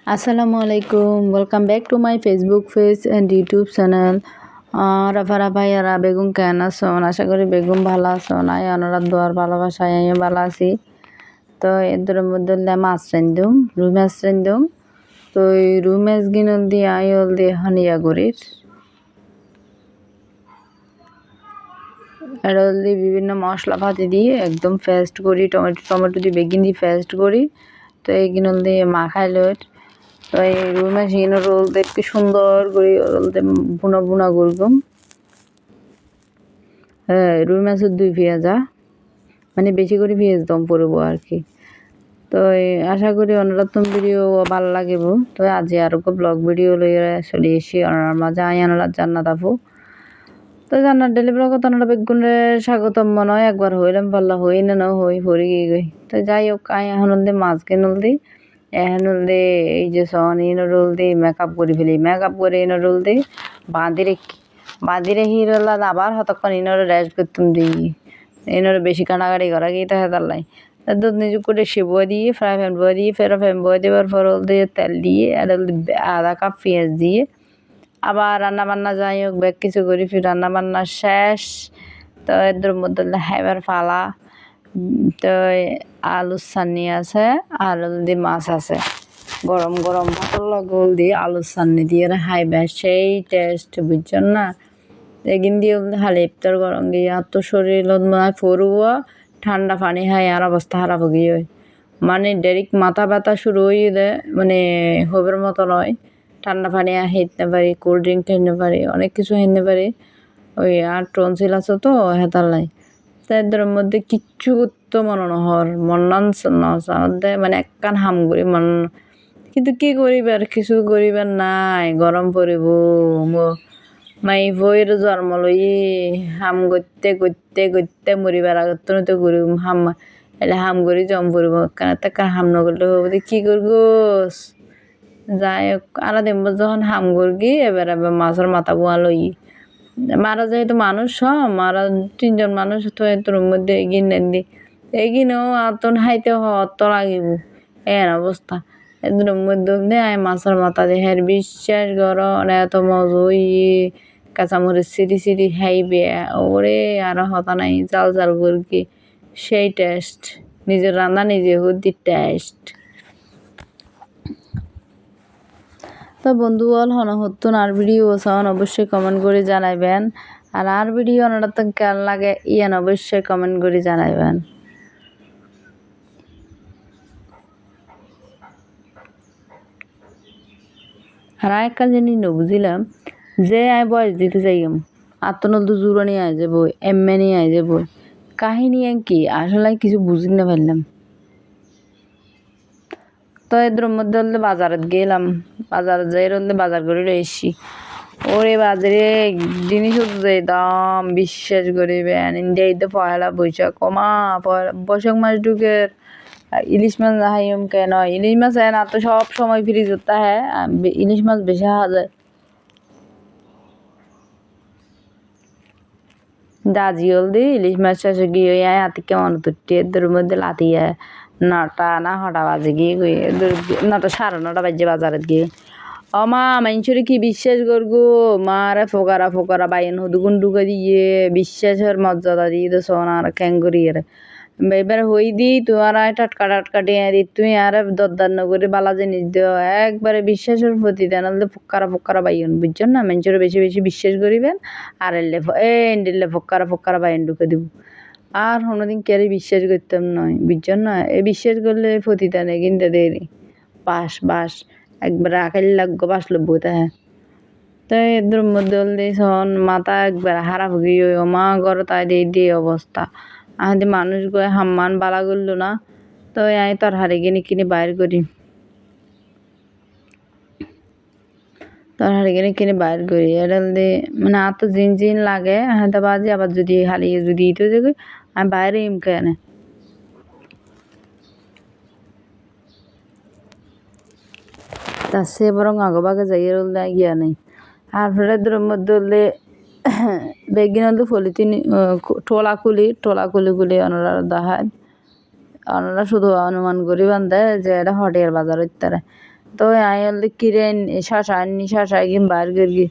Assalamu alaikum. Welcome back to my Facebook page and YouTube channel. রাফারা ভাইয়ারা বেগুন কেন আছেন? আশা করি বেগুন ভালো আছেন। ওনারা দোয়ার ভালোবাসায় আমি ভালো আছি। তো এদের মধ্যে মাছ রান্ধুম, রুই মাছ রান্ধুম। তো এই রুই মাছ গিনল দিয়ে আইল দিয়ে হানিয়া করির এটা দিয়ে বিভিন্ন মশলাপাতি দিয়ে একদম পেস্ট করি, টমেটো দিয়ে বেগুন দিয়ে পেস্ট করি। তো এই গিনল দিয়ে মাখাই লই। তো এই রুই মাছ গিনো রোল দেখতে সুন্দর করে রোলতে বুনা বুনা করগম। হ্যাঁ, রুই মাছের 2 পেঁয়াজা মানে বেশি করে পেঁয়াজ দম পড়বো আর কি। তো আশা করি অন্যরকম ভিডিও ভালো লাগিব। তো আজি আর ব্লগ ভিডিও লইয়া চলে এসি ওনার মাঝে ওনারা জান্নাত আপু। তো জান্নাত ডেলি ব্লগত ওনারা বেগুনে স্বাগতম মনে হয় একবার হইলাম পাল্লা হই না হই ভরি গই। তো যাই হোক এখন মাছ কিনল দি এখন এই যে সন রোল দি মেকআপ করে ফেলি, মেকআপ করে রোল দি বাঁধি রেখি রোল আবার হতক্ষণ রেস্ট করতাম দিই বেশি কাটাকাটি করা গিয়ে তো হেতালাই দুধ নিজু করে সেবুয়া দিয়ে ফ্রাই প্যান বয়ে দিয়ে ফ্যান বয়ে দেওয়ার পর দিয়ে তেল দিয়ে আধা কাপ পেঁয়াজ দিয়ে আবার রান্না বান্না যাই হোক ব্যাগ কিছু করি ফির রান্না বান্না শেষ। তো এদের মধ্যে খাইবার ফালা। তো আলুর চাটনি আছে, আলু দিয়ে মাছ আছে, গরম গরম ভাতের লগল দিয়ে আলুর চাটনি দিয়ে খাইবা সেই টেস্ট বুঝছেন না। এগিন দিয়ে খালি ইফতার গরম দিয়ে আর তো শরীরত মানে ফরুয়া ঠান্ডা পানি খাই আর অবস্থা খারাপ গিয়ে মানে ডাইরেক্ট মাথা ব্যথা শুরু হয়ে দেয় মানে হবের মতো নয়। ঠান্ডা পানি খেতে পারি, কোল্ড ড্রিঙ্ক খেতে পারি, অনেক কিছু খেতে পারি। ওই আর টনসিল আছে তো হেতালাই তাদের মধ্যে কিচ্ছু করতে মনে নহর মন্নান দেয় মানে একখান হাম করি মন কিন্তু কি করিবার কিছু করিবার নাই গরম পড়িব মাই বইয়ের জন্ম লই হাম করতে করতে করতে মরিবার আগত তো করি হাম এলে হাম করি জম পড়িব কারণ হাম নগরলে হবো কি করগোস। যাই হোক আরা দিন যখন হাম করগি এবার মাছের মাথা বোয়া লই মারা যেহেতু মানুষ মারা 3 জন মানুষ তো তোর মধ্যে এগিয়ে দি এগিনেও আতন হাইতে হত লাগিব এর অবস্থা এদের মধ্যে আয় মাছের মাথা দিয়ে হের বিশ্বাস কর এত মজই কাঁচামরিচ সিটি সিটি খাইবে ওরে আর হতা নাই জাল জাল করকি সেই টেস্ট নিজের রান্না নিজে হুদি টেস্ট। তো বন্ধু অল হনহত্তুন আর ভিডিও চান অবশ্যই কমেন্ট করে জানাইবেন আর ভিডিও অনারা তো কেমন লাগে ইয়ান অবশ্যই কমেন্ট করে জানাইবেন। আর এককাল জিনিস বুঝিলাম যে আমি বয়স দিতে চাইম আত্মনল তো জুড়ানি আয় যাবো এমনি আয় যাবো কাহিনী কি আসলে কিছু বুঝি না পারলাম। তো এদের মধ্যে বাজারত গেলাম, বাজারে যাই রলে বাজার করে এসছি ওরে বাজারে জিনিস যে দাম বিশ্বাস করিবেন ইন্ডিয়া ঈদে পয়লা বৈশাখ কমা বৈশাখ মাস ঢুকের ইলিশ মাছ না হাইম কেন ইলিশ মাছ না তো সব সময় ফ্রিজ হতা হ্যাঁ ইলিশ মাছ বেশি খাওয়া যায়। দাজি হলদি ইলিশ মাছ শেষে গিয়ে হাতি কেমন তুটি এদের মধ্যে লাতিয়ে 9টা না 9টা বাজে গিয়ে 9টা 9:30 বাজে বাজারে গিয়ে মা মানুষের কি বিশ্বাস করগো মারে ফোকারা বাইন হদুগুন ঢুকে দিয়ে বিশ্বাসের মর্যাদা দিয়ে তো সোনার ক্যাঙ্গুরিয়ের এবার হই দি তোমার টাটকা দিয়ে দি তুমি আর দরদার নগরে বালা জিনিস দিও একবারে বিশ্বাসের প্রতি দেন ফোকারা বাইন বুঝছেন না মানুষের বেশি বেশি বিশ্বাস করিবেন আর এন্ডিলে ফোকারা বাইন ঢুকে দিব আর কোনোদিন কেয়ারি বিশ্বাস করতাম নয় বুঝছেন না এই বিশ্বাস করলে প্রতিদানে কিনতে দেরি বাস একবার আখাইল লাগবো বাস লব্বো হ্যাঁ। তো এদের মধ্যে সন মাথা একবার হারাপ গিয়ে মা ঘর তাই দিয়ে অবস্থা আমাদের মানুষ গয়ে হাম্মান বালা করলো না। তো আমি তোর হারে কিনে বাইর করি কিনে বাইর করি এডাল দিয়ে মানে আর তো জিন লাগে হ্যাঁ বাজে আবার যদি হারিয়ে যদি ইতে যাবে আমি বাইরে কেনে তার সে বরং আগবাগে যাই গিয়া নেই আর ফের মধ্যে বেগিন ফলিতিন টোলা খুলি ওনারা দেখায় ওনারা শুধু অনুমান করি বান্ধে যে এটা হটিয়ার বাজার ইত্যারে তো আই হলদি কিরেন শাসা গিন বার গিরগি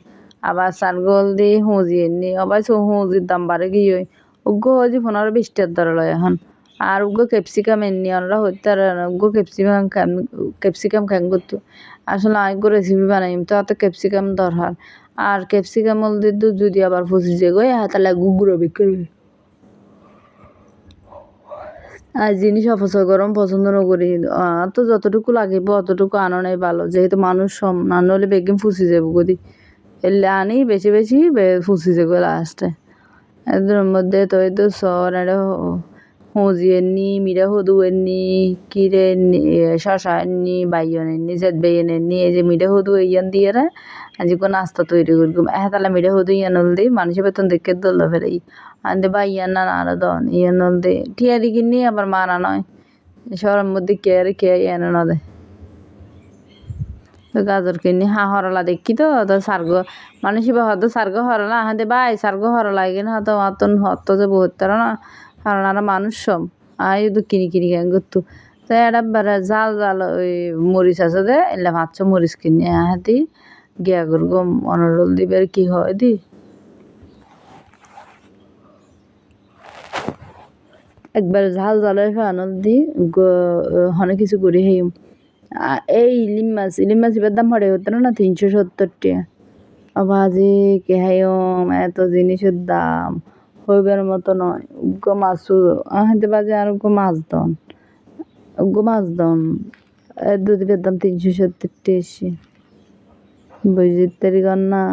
আবার সারগো হলদি হুঁজি এননি আবার হুঁজির দাম বাড়ে গিয়ে উগ্গো হজি 15-20 ধরে লয় এখন আর উগ্গো ক্যাপসিকাম এননি আমরা হইতে আর উগ্গো ক্যাপসিকাম খান করতো আসলে আইগো রেসিপি বানাইম তো অত ক্যাপসিকাম দরকার আর ক্যাপসিকাম হলদি যদি আবার ফুসি যে গো তাহলে গুগুড়ো বিক্রি আর জিনিস অপচয় গরম পছন্দ নকরি তো যতটুকু লাগিব অতটুকু আনাই ভালো যেহেতু মানুষ সম না হলে বেগিন ফুসি যাবো গদি এলে আনি বেশি বেশি ফুসি যাবো লাস্টে এদের মধ্যে তো এই তো সর এটা হুঁজি এননি মিরা হদু এননি কিরে এননি শশা এননি বাইয়ন এননি জেদ বাইয়ন এননি এই যে মিরা হদু ইয়ান দিয়ে রে আজ কোনো নাস্তা তৈরি করবো তাহলে মিরা হদু ইয়ান হলদি মানুষের বেতন দেখে দল ফেরাই আনতে বাইয়ান না আরো দন ইয়ান হলদি টিয়ারি কিনি আবার মানা নয় শহরের মধ্যে কে এনে না দেয় তো গাজর কিনি হরলা দেখি তো সার্গ মানুষ হয়তো সার্গ হরলা হাতে বাই সার্গ হরলা কিনা হয়তো অতন হত যে বহুত তারা না কারণ আর মানুষ সব আই তো কিনি কেন করতো তো এটা বেড়ে জাল ওই মরিচ আছে যে এলে ভাবছ মরিচ কিনি হাতি গিয়া করবো অনরল দিবার কি হয় দি একবার ঝালের ফ্যানল দি অনেক কিছু করি হেই এই ইলিম মাছ এবার দাম হরে হতো না 370 টাকা আবাজে কে হাইম এত জিনিসের দাম হইবার মতো নয় উগ্গো মাছও হাতে বাজে আর উগ্গো মাছ দন দুধের দাম 370 টাকা এসে বুঝতে না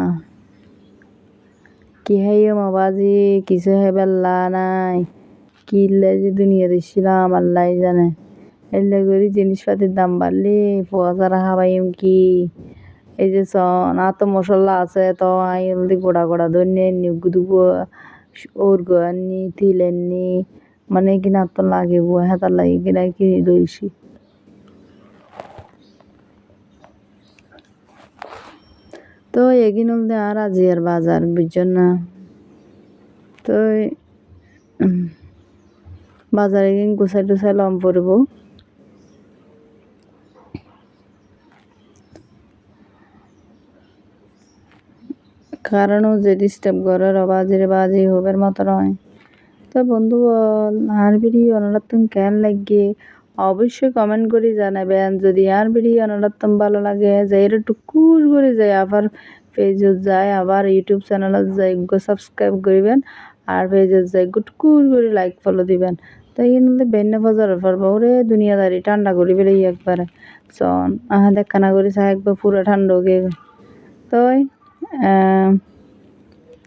কি হাইম আবাজে কিছু হেবেল্লা নাই কিল্লে যে দুনিয়া দিছিলাম আল্লাহ জানে এলে করি জিনিসপাতির দাম বাড়লে পয়সা রাখা পাইম কি এই যে না তো মশলা আছে তো আই হলদি গোড়া ধরে দুবো ওর আননি তিল আননি মানে কিনা তো লাগিব হেতার লাগে কিনা কিনি রয়েছি তো এগিন হলদি আর আজিয়ার বাজার বুঝছেন না তো বাজারে গিয়ে গুছাই টুছাই লম পড়ব কারণ যে ডিস্টার্ব করার বাজি হবার মতো নয় তো বন্ধু আর ভিডিও অনারাত্তম কেন লাগে অবশ্যই কমেন্ট করে জানাবেন যদি আর ভিডিও অনারাত্তম ভালো লাগে যে এর টুকুর করে যায় আবার পেজত যায় আবার ইউটিউব চ্যানেলত যাই সাবস্ক্রাইব করবেন আর পেজত যাই গুটকুর করে লাইক ফলো দিবেন তো এই বেন্য বাজারের পর বহুরে দুনিয়াদারি ঠান্ডা করে বেড়ে একবারে সন দেখা না করি চা একবার পুরো ঠান্ডা গিয়ে তো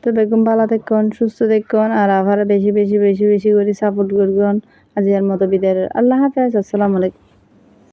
তো বেগম ভালো থাকুন সুস্থ থাকুন আর আবার বেশি করে সাপোর্ট করবেন আজকের মতো বিদায় আল্লাহ হাফেজ আসসালামু আলাইকুম